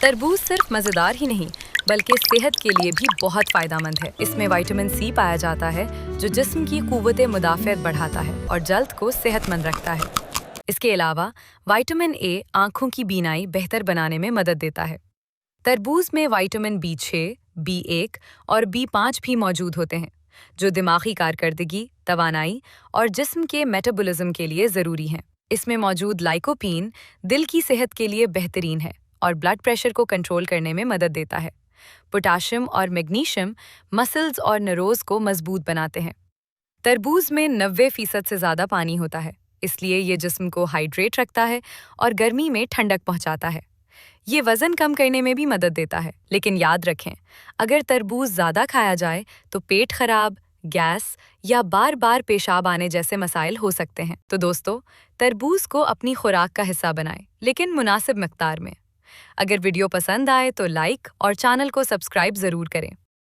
तरबूज सिर्फ मज़ेदार ही नहीं बल्कि सेहत के लिए भी बहुत फ़ायदेमंद है। इसमें विटामिन सी पाया जाता है जो जिस्म की क़ुव्वत मुदाफ़अत बढ़ाता है और जल्द को सेहतमंद रखता है। इसके अलावा विटामिन ए आँखों की बीनाई बेहतर बनाने में मदद देता है। तरबूज में विटामिन बी6, बी1 और बी5 भी मौजूद होते हैं जो दिमागी कारकर्दगी, तवानाई और जिस्म के मेटाबॉलिज्म के लिए ज़रूरी हैं। इसमें मौजूद लाइकोपीन दिल की सेहत के लिए बेहतरीन है और ब्लड प्रेशर को कंट्रोल करने में मदद देता है। पोटाशियम और मैग्नीशियम मसल्स और नर्व्स को मजबूत बनाते हैं। तरबूज में 90% से ज़्यादा पानी होता है, इसलिए ये जिस्म को हाइड्रेट रखता है और गर्मी में ठंडक पहुंचाता है। ये वज़न कम करने में भी मदद देता है, लेकिन याद रखें, अगर तरबूज ज़्यादा खाया जाए तो पेट खराब, गैस या बार बार पेशाब आने जैसे मसाइल हो सकते हैं। तो दोस्तों, तरबूज को अपनी खुराक का हिस्सा बनाएं, लेकिन मुनासिब मिक़दार में। अगर वीडियो पसंद आए तो लाइक और चैनल को सब्सक्राइब ज़रूर करें।